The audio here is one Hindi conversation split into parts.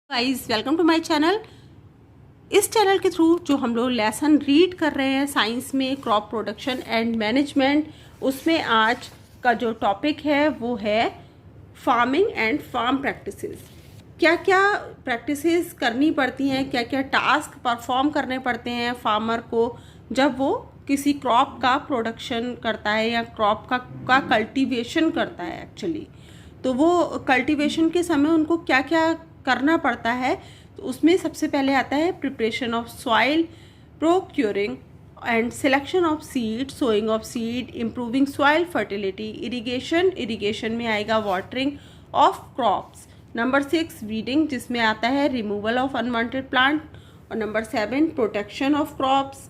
Guys welcome to my channel. इस चैनल के थ्रू जो हम लोग लेसन रीड कर रहे हैं साइंस में क्रॉप प्रोडक्शन एंड मैनेजमेंट, उसमें आज का जो टॉपिक है वो है फार्मिंग एंड फार्म प्रैक्टिसेस। क्या क्या प्रैक्टिसेस करनी पड़ती हैं, क्या क्या टास्क परफॉर्म करने पड़ते हैं फार्मर को जब वो किसी क्रॉप का प्रोडक्शन करता है या क्रॉप का कल्टीवेशन करता है। एक्चुअली तो वो कल्टीवेशन के समय उनको क्या क्या करना पड़ता है। तो उसमें सबसे पहले आता है preparation of soil, procuring and selection of seed, sowing of seed, improving soil fertility, irrigation में आएगा watering of crops. Number 6 weeding, जिसमें आता है रिमूवल ऑफ अनवांटेड प्लांट। और number 7 protection of crops.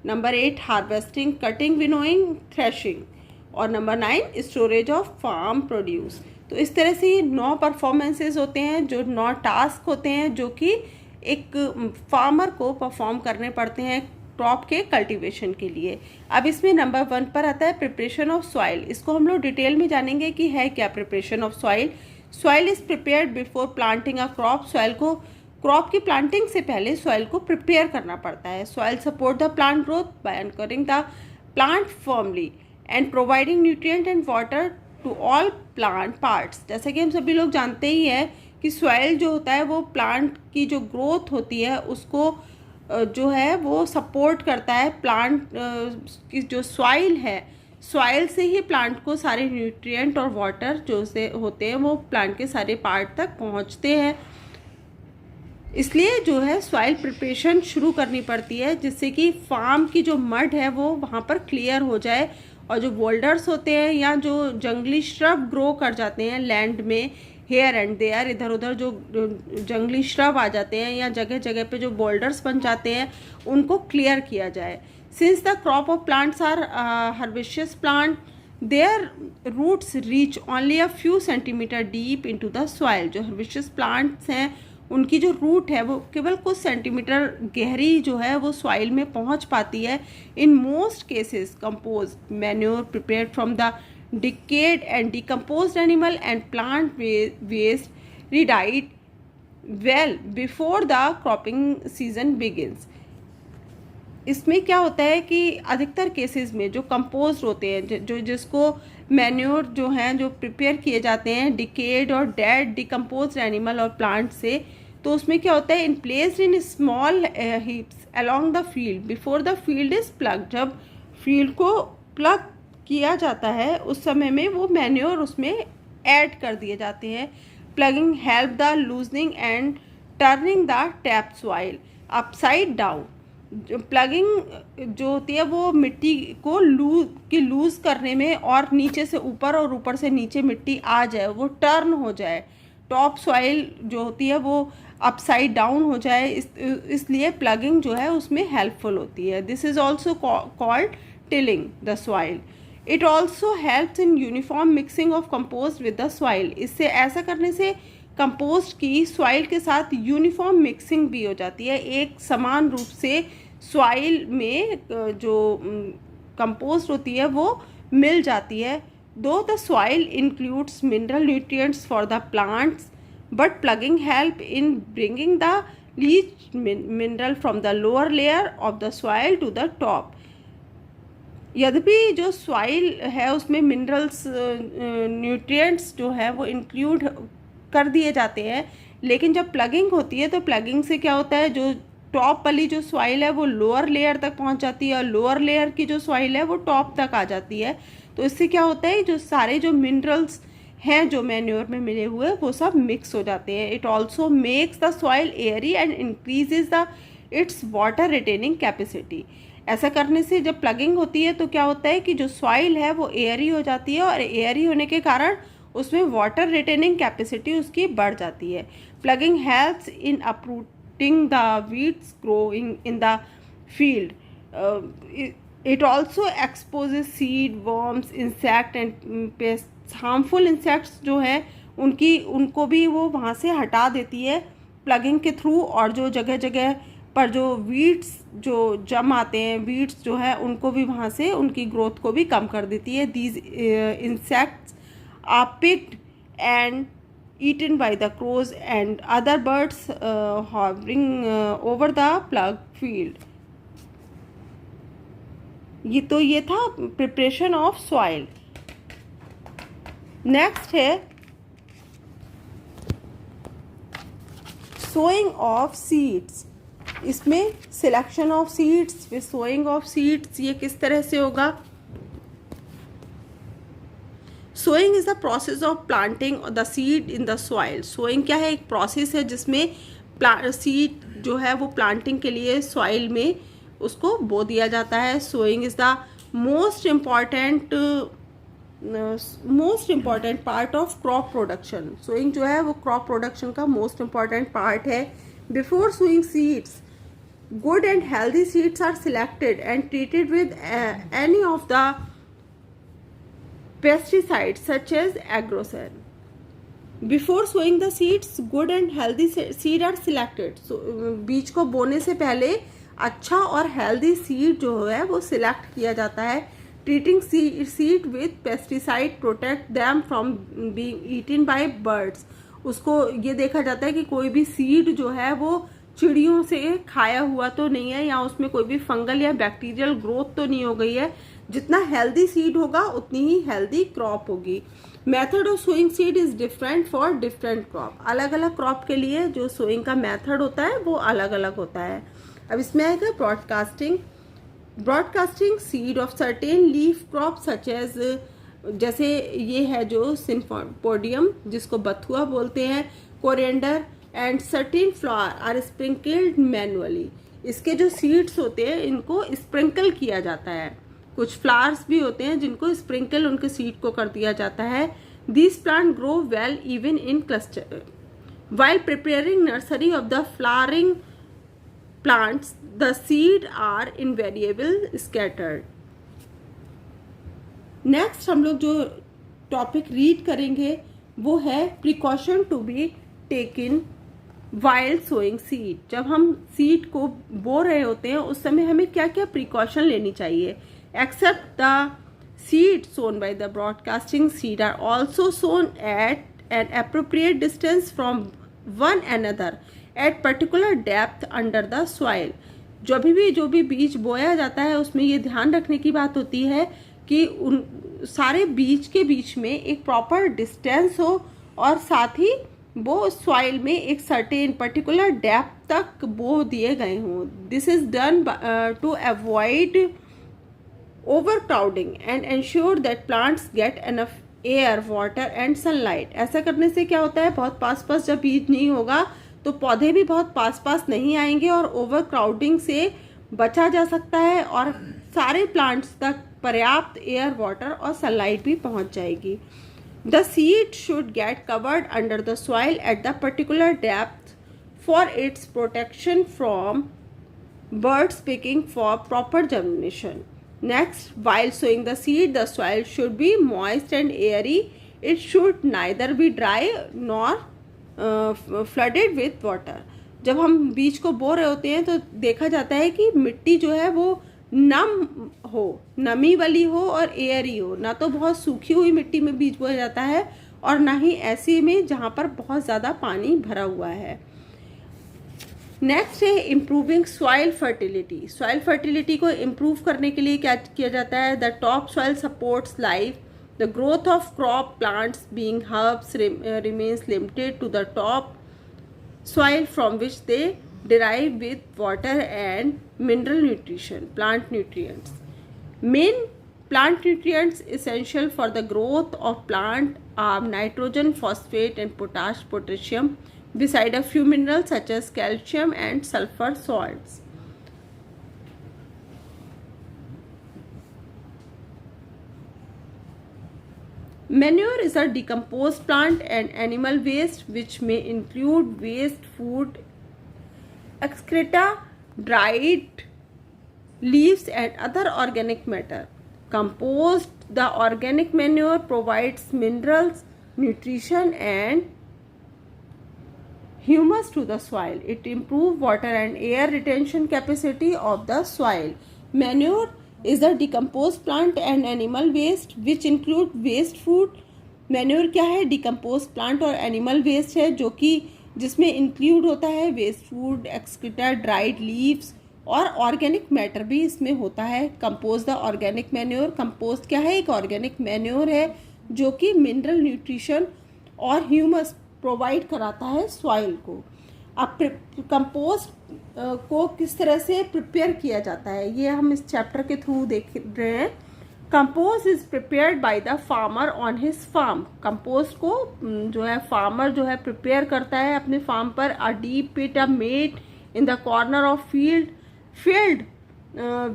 Number 8 harvesting, cutting, winnowing, threshing. और number 9 storage of farm produce. तो इस तरह से ये 9 परफॉर्मेंसेज होते हैं, जो 9 टास्क होते हैं जो कि एक फार्मर को परफॉर्म करने पड़ते हैं क्रॉप के कल्टीवेशन के लिए। अब इसमें नंबर 1 पर आता है प्रिपरेशन ऑफ सॉइल। इसको हम लोग डिटेल में जानेंगे कि है क्या preparation of soil. Soil is prepared before planting a crop. Soil को क्रॉप की प्लांटिंग से पहले सॉइल को प्रिपेयर करना पड़ता है। Soil support the plant growth by anchoring the plant firmly and providing nutrient and water to all plant parts. जैसे कि हम सभी लोग जानते ही हैं कि सॉइल जो होता है वो प्लांट की जो ग्रोथ होती है उसको जो है वो सपोर्ट करता है। प्लांट की जो सॉइल है, सॉइल से ही प्लांट को सारे न्यूट्रिएंट और वाटर जो से होते हैं वो प्लांट के सारे पार्ट तक पहुंचते हैं। इसलिए जो है सॉइल प्रिपरेशन शुरू करनी पड़ती है, जिससे कि फार्म की जो मड है वो वहाँ पर क्लियर हो जाए और जो बोल्डर्स होते हैं या जो जंगली श्रब ग्रो कर जाते हैं लैंड में हेयर एंड देयर, इधर उधर जो जंगली श्रब आ जाते हैं या जगह जगह पे जो बोल्डर्स बन जाते हैं उनको क्लियर किया जाए। Since the crop of plants are herbaceous plant, their roots reach only a few centimetre deep into the soil. जो हर्बिशियस प्लांट्स हैं उनकी जो रूट है वो केवल कुछ सेंटीमीटर गहरी जो है वो सॉइल में पहुंच पाती है। In most cases compost manure prepared from the decayed and decomposed animal and plant waste रिडाइड well before the cropping season begins. इसमें क्या होता है कि अधिकतर केसेस में जो कंपोस्ट होते हैं, जो जिसको मैन्योर जो हैं जो प्रिपेयर किए जाते हैं डिकेड और डेड डिकम्पोज्ड एनिमल और प्लांट से, तो उसमें क्या होता है in placed in small heaps along the field before the field is ploughed. जब फील्ड को प्लग किया जाता है उस समय में वो मैन्योर उसमें ऐड कर दिए जाते हैं। Plugging help the loosening and turning the tap soil upside down. Plugging जो होती है वो मिट्टी को लूज करने में और नीचे से ऊपर और ऊपर से नीचे मिट्टी आ जाए, वो टर्न हो जाए, टॉप सॉइल जो होती है वो अपसाइड डाउन हो जाए। इसलिए प्लगिंग जो है उसमें हेल्पफुल होती है। This is also called tilling the soil. It also helps in uniform mixing of compost with the soil. इससे ऐसा करने से कंपोस्ट की सॉइल के साथ यूनिफॉर्म मिक्सिंग भी हो जाती है। एक समान रूप से सॉइल में जो कंपोस्ट होती है वो मिल जाती है। Though the soil includes mineral nutrients for the plants, but ploughing help in bringing the leach mineral from the lower layer of the soil to the top. यद्यपि जो सॉइल है उसमें मिनरल्स न्यूट्रिएंट्स जो है वो इंक्लूड कर दिए जाते हैं, लेकिन जब प्लगिंग होती है तो प्लगिंग से क्या होता है जो टॉप वाली जो सॉइल है वो लोअर लेयर तक पहुंच जाती है और लोअर लेयर की जो सॉइल है वो टॉप तक आ जाती है। तो इससे क्या होता है जो सारे जो मिनरल्स हैं जो मैन्योर में मिले हुए वो सब मिक्स हो जाते हैं। It also makes the soil Airy and increases the it's water retaining capacity. ऐसा करने से जब प्लगिंग होती है तो क्या होता है कि जो सॉइल है वो एयरी हो जाती है और एयरी होने के कारण उसमें वाटर रिटेनिंग कैपेसिटी उसकी बढ़ जाती है। Plugging helps in uprooting the weeds growing in the field. It also exposes seed, worms, insect and pests. Harmful insects जो है उनको भी वो वहाँ से हटा देती है प्लगिंग के थ्रू। और जो जगह जगह पर जो वीड्स जो जम आते हैं, वीड्स जो है उनको भी वहाँ से उनकी ग्रोथ को भी कम कर देती है। These insects are picked and eaten by the crows and other birds hovering over the plug field. ये था प्रिपरेशन ऑफ सॉइल. नेक्स्ट है सोइंग ऑफ सीड्स. इसमें सिलेक्शन ऑफ सीड्स फिर सोइंग ऑफ सीड्स ये किस तरह से होगा. Sowing is the process of planting the seed in the soil. Sowing क्या है, एक प्रोसेस है जिसमें सीड जो है वो प्लांटिंग के लिए सॉइल में उसको बो दिया जाता है. Sowing is the most important part of crop production. Sowing जो है वो क्रॉप प्रोडक्शन का मोस्ट इम्पॉर्टेंट पार्ट है. Before sowing seeds, good and healthy seeds are selected and treated with any of the pesticides such as agrocin. Before sowing the seeds, good and healthy seed are selected. So बीज को बोने से पहले अच्छा और healthy seed जो है वो select किया जाता है. Treating seed with pesticide protect them from being eaten by birds. उसको ये देखा जाता है कि कोई भी seed जो है वो चिड़ियों से खाया हुआ तो नहीं है या उसमें कोई भी फंगल या बैक्टीरियल ग्रोथ तो नहीं हो गई है. जितना हेल्दी सीड होगा उतनी ही हेल्दी क्रॉप होगी. Method of sowing seed is different for different crop. अलग अलग क्रॉप के लिए जो सोइंग का मेथड होता है वो अलग अलग होता है. अब इसमें आएगा broadcasting seed of certain leaf crop such as, जैसे ये है जो सिम्पोडियम जिसको बथुआ बोलते हैं, coriander and certain flower are sprinkled manually. इसके जो सीड्स होते हैं इनको स्प्रिंकल किया जाता है. कुछ फ्लावर्स भी होते हैं जिनको स्प्रिंकल उनके सीड को कर दिया जाता है. This plant grow well even in cluster. While preparing nursery of the flowering plants the seed are invariable scattered. Next हम लोग जो टॉपिक रीड करेंगे वो है precaution to be taken while sowing seed. जब हम सीड को बो रहे होते हैं उस समय हमें क्या क्या प्रिकॉशन लेनी चाहिए. Except the seed sown by the broadcasting seed are also sown at an appropriate distance from one another at particular depth under the soil. जो भी बीज बोया जाता है उसमें ये ध्यान रखने की बात होती है कि उन सारे बीज के बीच में एक प्रॉपर डिस्टेंस हो और साथ ही वो सॉइल में एक सर्टेन पर्टिकुलर डेप्थ तक बो दिए गए हों. This is done to avoid overcrowding and ensure that plants get enough air, water and sunlight. ऐसा करने से क्या होता है, बहुत पास जब बीज नहीं होगा तो पौधे भी बहुत पास नहीं आएंगे और ओवरक्राउडिंग से बचा जा सकता है और सारे प्लांट्स तक पर्याप्त एयर, वाटर और सनलाइट भी पहुंच जाएगी. The seed should get covered under the soil at the particular depth for its protection from birds picking for proper germination. Next, while sowing the seed, the soil should be moist and airy. It should neither be dry nor flooded with water. जब हम बीज को बो रहे होते हैं तो देखा जाता है कि मिट्टी जो है वो नम हो, नमी वाली हो और एयरी हो. ना तो बहुत सूखी हुई मिट्टी में बीज बोया जाता है और ना ही ऐसी में जहाँ पर बहुत ज़्यादा पानी भरा हुआ है. नेक्स्ट है improving soil fertility. Soil fertility को इम्प्रूव करने के लिए क्या किया जाता है. The top soil supports life. The growth of crop plants being herbs remains limited to the top soil from which they derive with water and mineral nutrition, plant nutrients. Main plant nutrients essential for the growth of plant are nitrogen, phosphate and potassium beside a few minerals such as calcium and sulfur salts. Manure is a decomposed plant and animal waste which may include waste food, excreta, dried leaves and other organic matter. Compost, the organic manure provides minerals, nutrition and humus to the soil. It improves water and air retention capacity of the soil. Manure is a decomposed plant and animal waste which include waste food, manure क्या है? डिकम्पोज प्लांट और एनिमल वेस्ट है, जो कि जिसमें इंक्लूड होता है waste food, excreta, dried leaves और ऑर्गेनिक मैटर भी इसमें होता है। Compose the organic manure, compost क्या है? एक ऑर्गेनिक मैन्योर है जो कि मिनरल न्यूट्रिशन और ह्यूमस प्रोवाइड कराता है सॉइल को। अब कंपोस्ट को किस तरह से प्रिपेयर किया जाता है ये हम इस चैप्टर के थ्रू देख रहे हैं। Compost is prepared by the farmer on his farm. Compost को जो है फार्मर जो है प्रिपेयर करता है अपने फार्म पर। A deep pit a made in the corner of field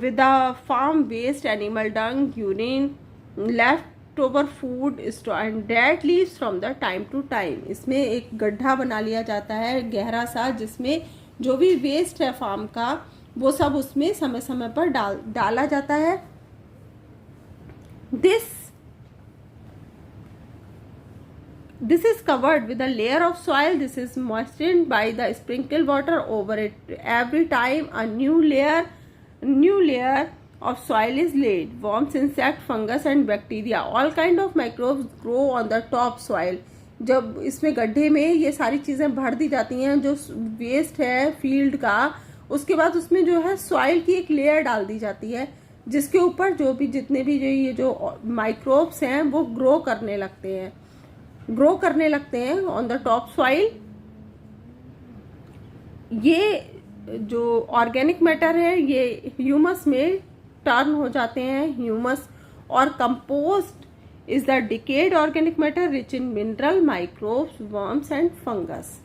with the farm waste, animal dung, urine, left over food and dead leaves from the time to time. इसमें एक गड्ढा बना लिया जाता है गहरा सा, जिसमें जो भी वेस्ट है फार्म का वो सब उसमें समय समय पर डाला जाता है। This is covered with a layer of soil. This is moistened by the sprinkled water over it. Every time a new layer of soil is laid, worms, insect, fungus and bacteria, all kind of microbes grow on the top soil. जब इसमें गड्ढे में ये सारी चीज़ें भर दी जाती हैं जो वेस्ट है फील्ड का, उसके बाद उसमें जो है सॉइल की एक लेयर डाल दी जाती है, जिसके ऊपर जो भी जितने भी जो माइक्रोब्स हैं वो ग्रो करने लगते हैं ऑन द टॉप सॉइल। ये जो ऑर्गेनिक मैटर है ये ह्यूमस में टर्न हो जाते हैं, ह्यूमस। और compost is the decade organic matter rich in mineral, microbes, worms and fungus.